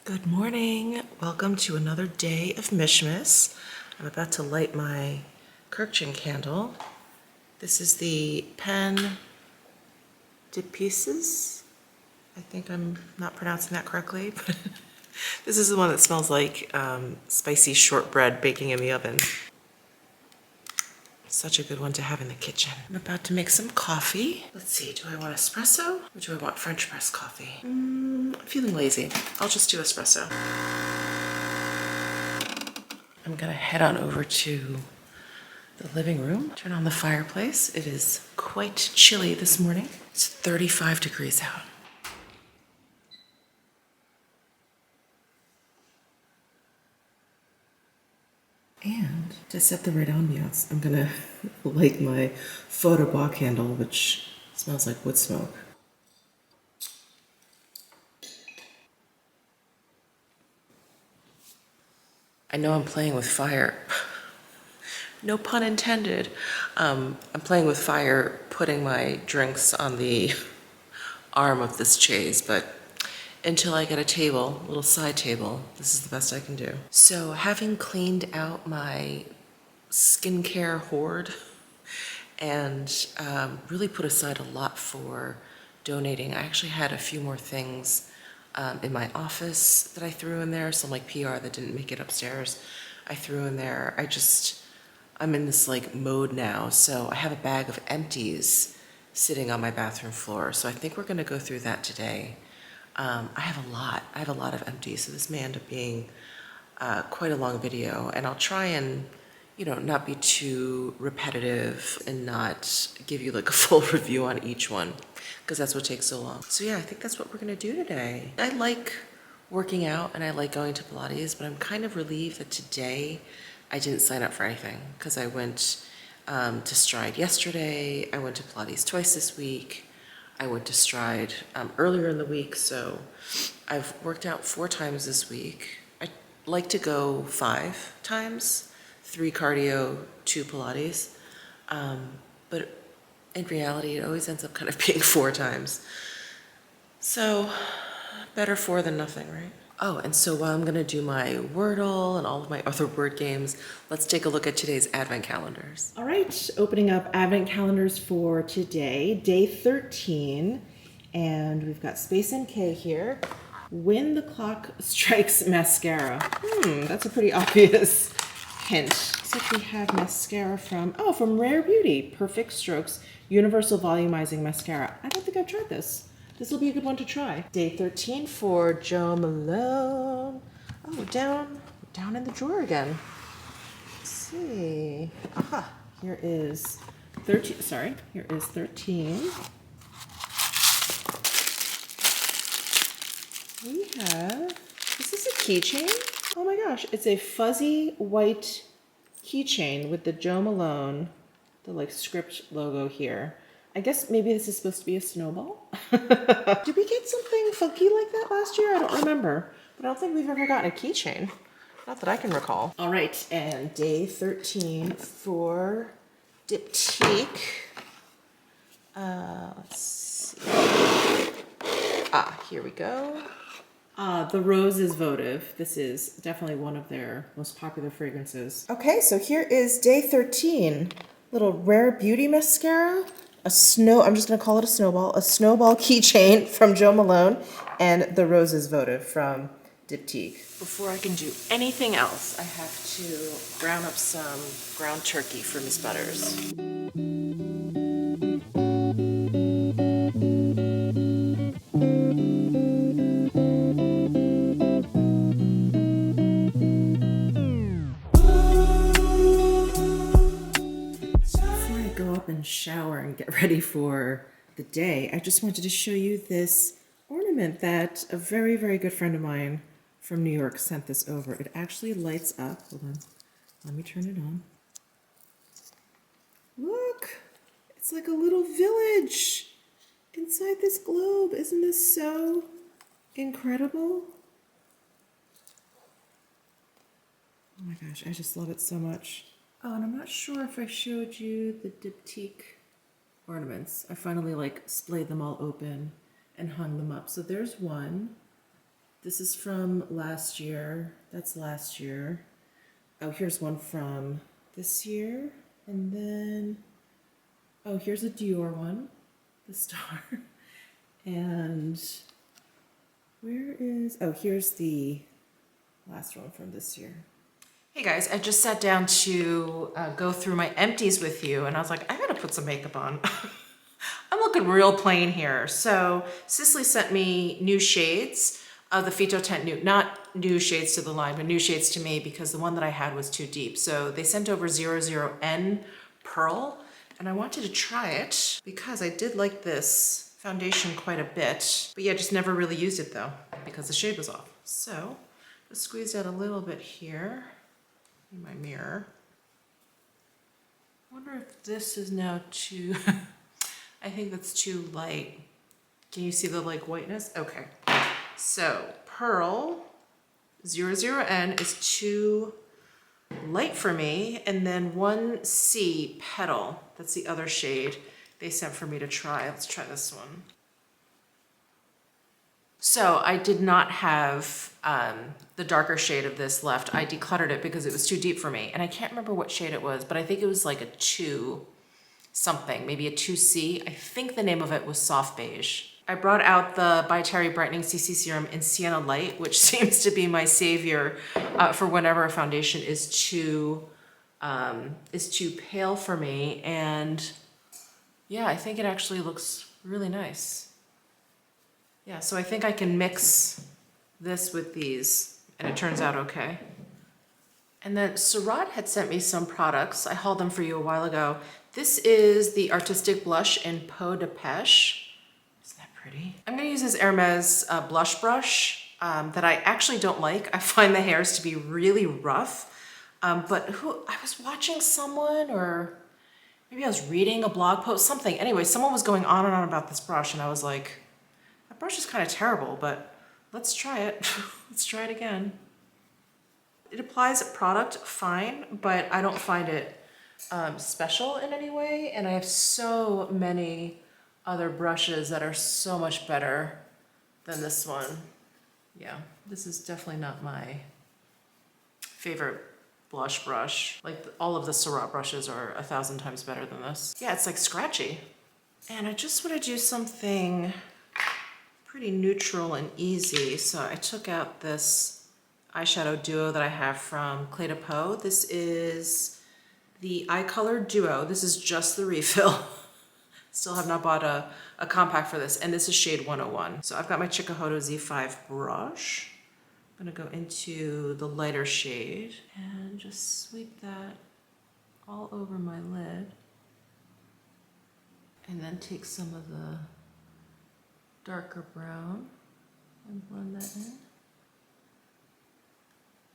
Good morning. Welcome to another day of Mishmas. I'm about to light my Kirkchin candle. This is the Pen de Pieces. I think I'm not pronouncing that correctly, but this is the one that smells like spicy shortbread baking in the oven. Such a good one to have in the kitchen. I'm about to make some coffee. Let's see, do I want espresso or do I want French press coffee? I'm feeling lazy. I'll just do espresso. I'm gonna head on over to the living room, turn on the fireplace. It is quite chilly this morning. It's 35 degrees out. And to set the right ambiance, I'm gonna light my photo bois candle, which smells like wood smoke. I know I'm playing with fire. No pun intended. I'm playing with fire, putting my drinks on the arm of this chaise, but until I get a table, a little side table, this is the best I can do. So having cleaned out my skincare hoard and really put aside a lot for donating, I actually had a few more things in my office that I threw in there, some like PR that didn't make it upstairs. I threw in there. I'm in this like mode now, so I have a bag of empties sitting on my bathroom floor. So I think we're gonna go through that today. I have a lot of empties, so this may end up being quite a long video, and I'll try and, not be too repetitive and not give you like a full review on each one, because that's what takes so long. So yeah, I think that's what we're gonna do today. I like working out and I like going to Pilates, but I'm kind of relieved that today I didn't sign up for anything, because I went to Stride yesterday, I went to Pilates twice this week, I went to Stride earlier in the week, so I've worked out 4 times this week. I like to go 5 times, 3 cardio, 2 Pilates, but in reality, it always ends up kind of being 4 times. So better 4 than nothing, right? Oh, and so while I'm gonna do my Wordle and all of my other word games, let's take a look at today's advent calendars. All right, opening up advent calendars for today, day 13, and we've got Space NK here. When the Clock Strikes mascara. That's a pretty obvious hint. Looks like we have mascara from Rare Beauty, Perfect Strokes Universal Volumizing Mascara. I don't think I've tried this. This will be a good one to try. Day 13 for Jo Malone. Oh, down in the drawer again. Let's see. Aha, here is 13. Sorry, here is 13. We have, is this a keychain? Oh my gosh, it's a fuzzy white keychain with the Jo Malone, the like script logo here. I guess maybe this is supposed to be a snowball. Did we get something funky like that last year? I don't remember, but I don't think we've ever gotten a keychain. Not that I can recall. All right, and day 13 for Diptyque. Let's see. Here we go. The Rose is votive. This is definitely one of their most popular fragrances. Okay, so here is day 13. Little Rare Beauty mascara. I'm just gonna call it a snowball keychain from Jo Malone, and The Rose is votive from Diptyque. Before I can do anything else, I have to brown up some ground turkey for Miss Butters. And shower and get ready for the day, I just wanted to show you this ornament that a very, very good friend of mine from New York sent this over. It actually lights up. Hold on. Let me turn it on. Look! It's like a little village inside this globe. Isn't this so incredible? Oh my gosh, I just love it so much. Oh, and I'm not sure if I showed you the Diptyque ornaments. I finally like splayed them all open and hung them up. So there's one. This is from last year. That's last year. Oh, here's one from this year. And then, oh, here's a Dior one, the star. And where is, oh, here's the last one from this year. Hey guys, I just sat down to go through my empties with you, and I was like, I gotta put some makeup on. I'm looking real plain here. So Cicely sent me new shades of the Phyto Tint Nude, not new shades to the line, but new shades to me because the one that I had was too deep. So they sent over 00N Pearl, and I wanted to try it because I did like this foundation quite a bit, but yeah, just never really used it though because the shade was off. So just squeeze out a little bit here in my mirror. I wonder if this is now too, I think that's too light. Can you see the like whiteness? Okay. So Pearl 00N is too light for me. And then 1C Petal, that's the other shade they sent for me to try. Let's try this one. So I did not have the darker shade of this left. I decluttered it because it was too deep for me. And I can't remember what shade it was, but I think it was like a 2 something, maybe a 2C. I think the name of it was Soft Beige. I brought out the By Terry Brightening CC Serum in Sienna Light, which seems to be my savior for whenever a foundation is too pale for me. And yeah, I think it actually looks really nice. Yeah, so I think I can mix this with these, and it turns out okay. And then Surat had sent me some products. I hauled them for you a while ago. This is the Artistic Blush in Peau de Pêche. Isn't that pretty? I'm gonna use this Hermes blush brush that I actually don't like. I find the hairs to be really rough. But I was watching someone, or maybe I was reading a blog post, something. Anyway, someone was going on and on about this brush, and I was like, that brush is kind of terrible, but let's try it. Let's try it again. It applies product fine, but I don't find it special in any way. And I have so many other brushes that are so much better than this one. Yeah, this is definitely not my favorite blush brush. Like all of the Surat brushes are 1,000 times better than this. Yeah, it's like scratchy. And I just want to do something pretty neutral and easy. So I took out this eyeshadow duo that I have from Clé de Peau. This is the Eye Color Duo. This is just the refill. Still have not bought a compact for this, and this is shade 101. So I've got my Chikuhodo Z5 brush. I'm gonna go into the lighter shade and just sweep that all over my lid. And then take some of the darker brown and blend that in.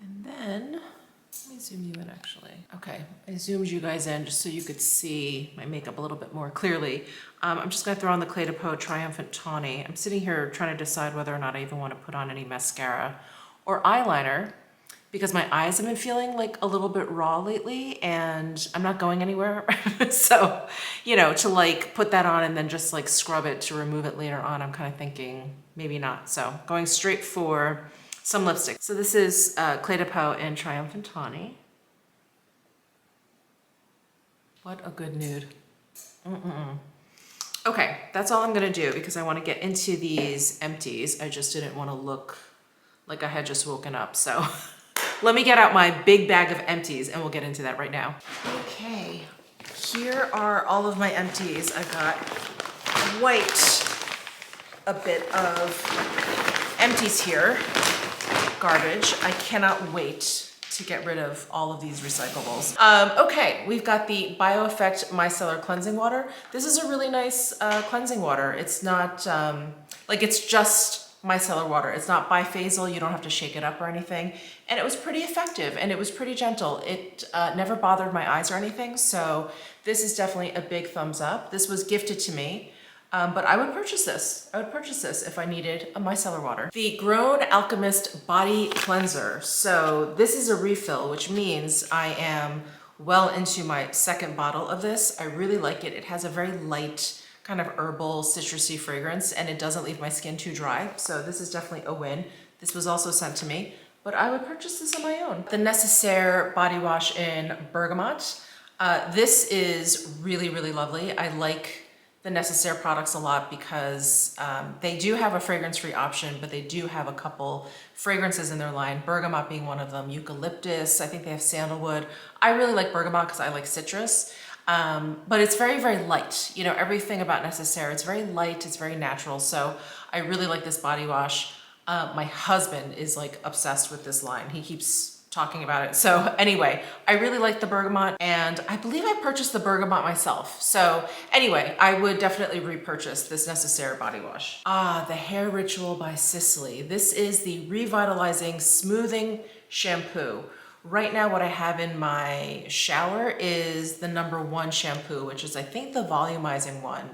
And then, let me zoom you in actually. Okay, I zoomed you guys in just so you could see my makeup a little bit more clearly. I'm just gonna throw on the Clé de Peau Triumphant Tawny. I'm sitting here trying to decide whether or not I even wanna put on any mascara or eyeliner because my eyes have been feeling like a little bit raw lately and I'm not going anywhere. So, you know, to like put that on and then just like scrub it to remove it later on, I'm kind of thinking maybe not. So going straight for some lipstick. So this is Clé de Peau in Triumphant Tawny. What a good nude. Okay, that's all I'm gonna do because I wanna get into these empties. I just didn't wanna look like I had just woken up. So let me get out my big bag of empties and we'll get into that right now. Okay, here are all of my empties. I got quite a bit of empties here. Garbage. I cannot wait to get rid of all of these recyclables. Okay, we've got the BioEffect Micellar Cleansing Water. This is a really nice cleansing water. It's not, like it's just micellar water. It's not biphasal, you don't have to shake it up or anything. And it was pretty effective and it was pretty gentle. It never bothered my eyes or anything, so this is definitely a big thumbs up. This was gifted to me. But I would purchase this. I would purchase this if I needed a micellar water. The Grown Alchemist Body Cleanser. So this is a refill, which means I am well into my second bottle of this. I really like it. It has a very light kind of herbal citrusy fragrance and it doesn't leave my skin too dry. So this is definitely a win. This was also sent to me, but I would purchase this on my own. The Necessaire body wash in bergamot. This is really, really lovely. I like the Necessaire products a lot because they do have a fragrance-free option, but they do have a couple fragrances in their line, bergamot being one of them, eucalyptus, I think they have sandalwood. I really like bergamot because I like citrus, but it's very, very light. You know, everything about Necessaire, it's very light, it's very natural, so I really like this body wash. My husband is like obsessed with this line. He keeps talking about it. So anyway, I really like the bergamot, and I believe I purchased the bergamot myself. So anyway, I would definitely repurchase this Necessaire body wash. The Hair Ritual by Sicily. This is the Revitalizing Smoothing Shampoo. Right now what I have in my shower is the #1 shampoo, which is I think the volumizing one.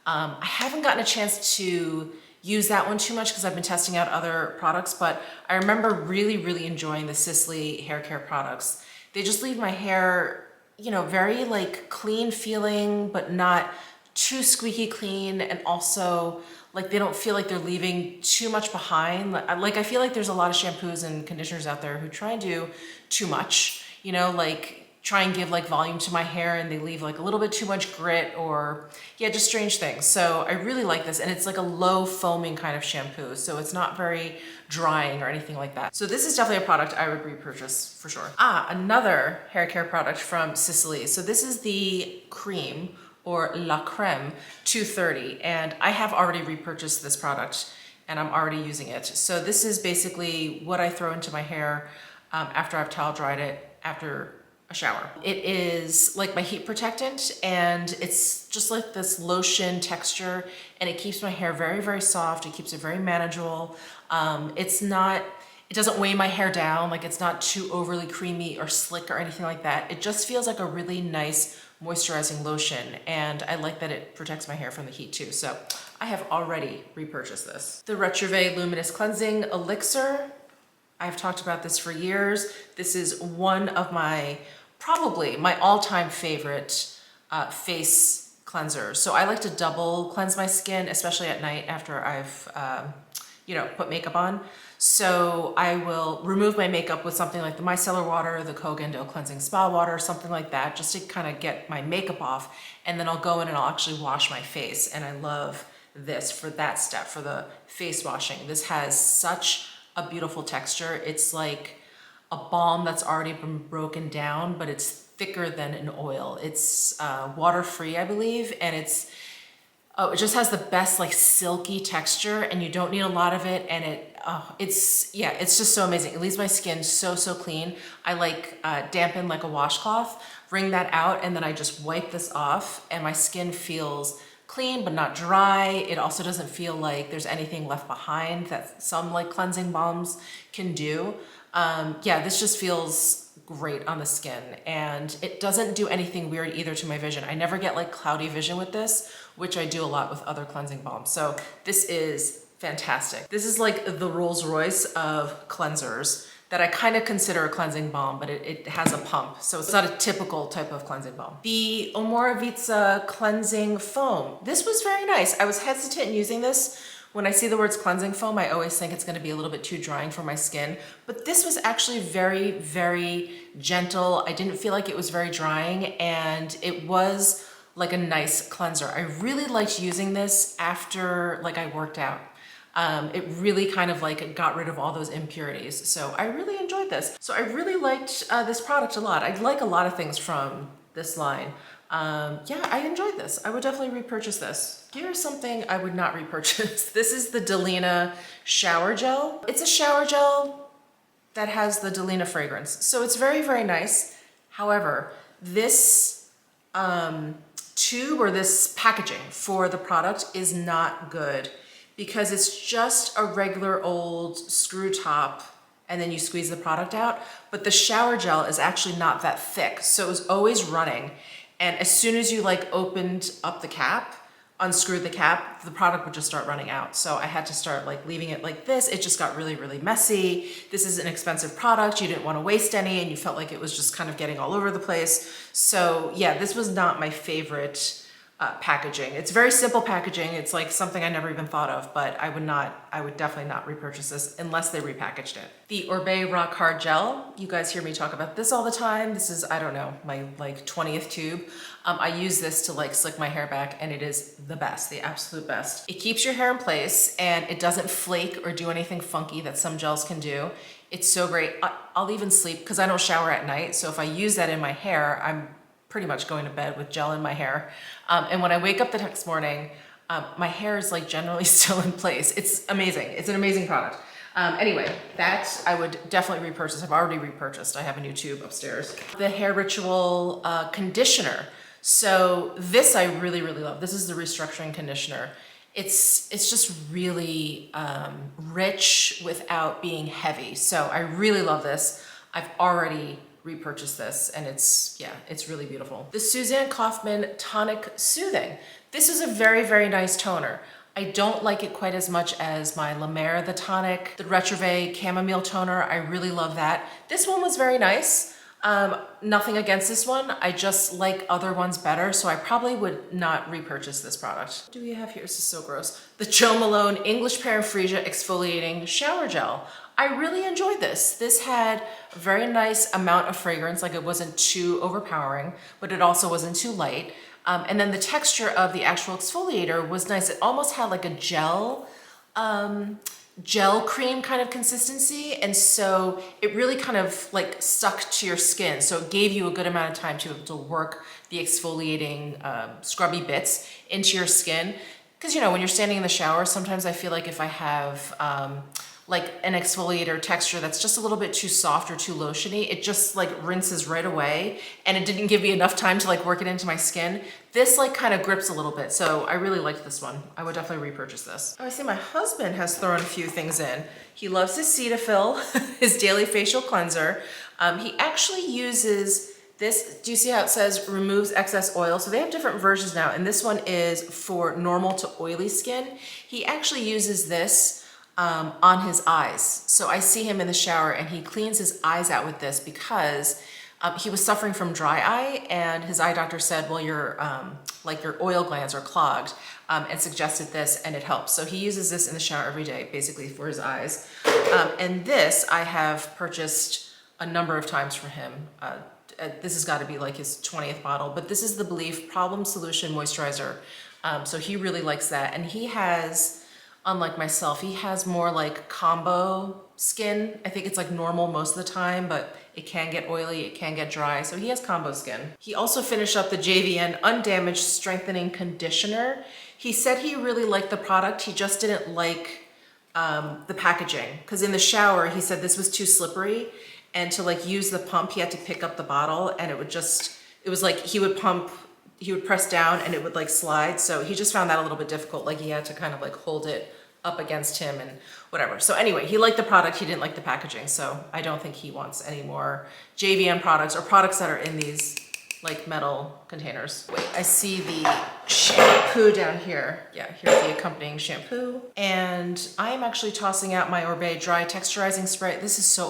I haven't gotten a chance to use that one too much because I've been testing out other products, but I remember really, really enjoying the Sicily hair care products. They just leave my hair, you know, very like clean feeling, but not too squeaky clean, and also like they don't feel like they're leaving too much behind. Like I feel like there's a lot of shampoos and conditioners out there who try and do too much, you know, like try and give like volume to my hair and they leave like a little bit too much grit, or yeah, just strange things. So I really like this, and it's like a low foaming kind of shampoo, so it's not very drying or anything like that. So this is definitely a product I would repurchase for sure. Another hair care product from Sicily. So this is the cream, or La Creme 230, and I have already repurchased this product and I'm already using it. So this is basically what I throw into my hair after I've towel dried it after a shower. It is like my heat protectant, and it's just like this lotion texture, and it keeps my hair very, very soft. It keeps it very manageable. It doesn't weigh my hair down, like it's not too overly creamy or slick or anything like that. It just feels like a really nice moisturizing lotion, and I like that it protects my hair from the heat too. So I have already repurchased this. The Retrouvé Luminous Cleansing Elixir. I've talked about this for years. This is one of probably my all-time favorite face cleansers. So I like to double cleanse my skin, especially at night after I've put makeup on. So I will remove my makeup with something like the micellar water, the Kogendo Cleansing Spa Water, something like that, just to kind of get my makeup off. And then I'll go in and I'll actually wash my face. And I love this for that step, for the face washing. This has such a beautiful texture. It's like a balm that's already been broken down, but it's thicker than an oil. It's water-free, I believe, and it just has the best like silky texture, and you don't need a lot of it, and it's just so amazing. It leaves my skin so clean. I like dampen like a washcloth, wring that out, and then I just wipe this off, and my skin feels clean but not dry. It also doesn't feel like there's anything left behind that some like cleansing balms can do. This just feels great on the skin, and it doesn't do anything weird either to my vision. I never get like cloudy vision with this, which I do a lot with other cleansing balms. So this is fantastic. This is like the Rolls Royce of cleansers that I kind of consider a cleansing balm, but it has a pump, so it's not a typical type of cleansing balm. The Omorovicza Cleansing Foam. This was very nice. I was hesitant in using this. When I see the words cleansing foam, I always think it's gonna be a little bit too drying for my skin, but this was actually very, very gentle. I didn't feel like it was very drying, and it was like a nice cleanser. I really liked using this after like I worked out. It really kind of like got rid of all those impurities. So I really enjoyed this. So I really liked this product a lot. I like a lot of things from this line. I enjoyed this. I would definitely repurchase this. Here's something I would not repurchase. This is the Delina shower gel. It's a shower gel that has the Delina fragrance. So it's very, very nice. However, this tube or this packaging for the product is not good, because it's just a regular old screw top and then you squeeze the product out. But the shower gel is actually not that thick, so it was always running. And as soon as you like opened up the cap, unscrewed the cap, the product would just start running out. So I had to start like leaving it like this. It just got really, really messy. This is an expensive product. You didn't want to waste any, and you felt like it was just kind of getting all over the place. So yeah, this was not my favorite packaging. It's very simple packaging. It's like something I never even thought of, but I would definitely not repurchase this unless they repackaged it. The Oribe Rock Hard Gel. You guys hear me talk about this all the time. This is, I don't know, my like 20th tube. I use this to like slick my hair back, and it is the best, the absolute best. It keeps your hair in place and it doesn't flake or do anything funky that some gels can do. It's so great. I'll even sleep because I don't shower at night. So if I use that in my hair, I'm pretty much going to bed with gel in my hair. And when I wake up the next morning, my hair is like generally still in place. It's amazing. It's an amazing product. Anyway, that I would definitely repurchase. I've already repurchased. I have a new tube upstairs. The Hair Ritual conditioner. So this I really, really love. This is the restructuring conditioner. It's just really rich without being heavy. So I really love this. I've already repurchased this, and it's really beautiful. The Suzanne Kaufman Tonic Soothing. This is a very, very nice toner. I don't like it quite as much as my La Mer, the tonic, the Retrove Chamomile toner. I really love that. This one was very nice. Nothing against this one. I just like other ones better, so I probably would not repurchase this product. What do we have here? This is so gross. The Jo Malone English Paraphresia Exfoliating Shower Gel. I really enjoyed this. This had a very nice amount of fragrance, like it wasn't too overpowering, but it also wasn't too light. And then the texture of the actual exfoliator was nice. It almost had like a gel cream kind of consistency, and so it really kind of like stuck to your skin, so it gave you a good amount of time to work the exfoliating scrubby bits into your skin. Because you know, when you're standing in the shower, sometimes I feel like if I have like an exfoliator texture that's just a little bit too soft or too lotiony, it just like rinses right away, and it didn't give me enough time to like work it into my skin. This like kind of grips a little bit, so I really liked this one. I would definitely repurchase this. Oh, I see my husband has thrown a few things in. He loves his Cetaphil, his daily facial cleanser. He actually uses this. Do you see how it says removes excess oil? So they have different versions now, and this one is for normal to oily skin. He actually uses this on his eyes. So I see him in the shower and he cleans his eyes out with this because he was suffering from dry eye, and his eye doctor said, well, your oil glands are clogged, and suggested this, and it helps. So he uses this in the shower every day, basically for his eyes. And this I have purchased a number of times for him. This has got to be like his 20th bottle, but this is the Belief Problem Solution Moisturizer. So he really likes that. And he has, unlike myself, he has more like combo skin. I think it's like normal most of the time, but it can get oily, it can get dry. So he has combo skin. He also finished up the JVN Undamaged Strengthening Conditioner. He said he really liked the product. He just didn't like the packaging, because in the shower, he said this was too slippery. And to like use the pump, he had to pick up the bottle, and it was like he would press down and it would like slide. So he just found that a little bit difficult. Like he had to kind of like hold it up against him and whatever. So anyway, he liked the product. He didn't like the packaging. So I don't think he wants any more JVN products or products that are in these like metal containers. Wait, I see the shampoo down here. Yeah, here's the accompanying shampoo. And I am actually tossing out my Oribe Dry Texturizing Spray. This is so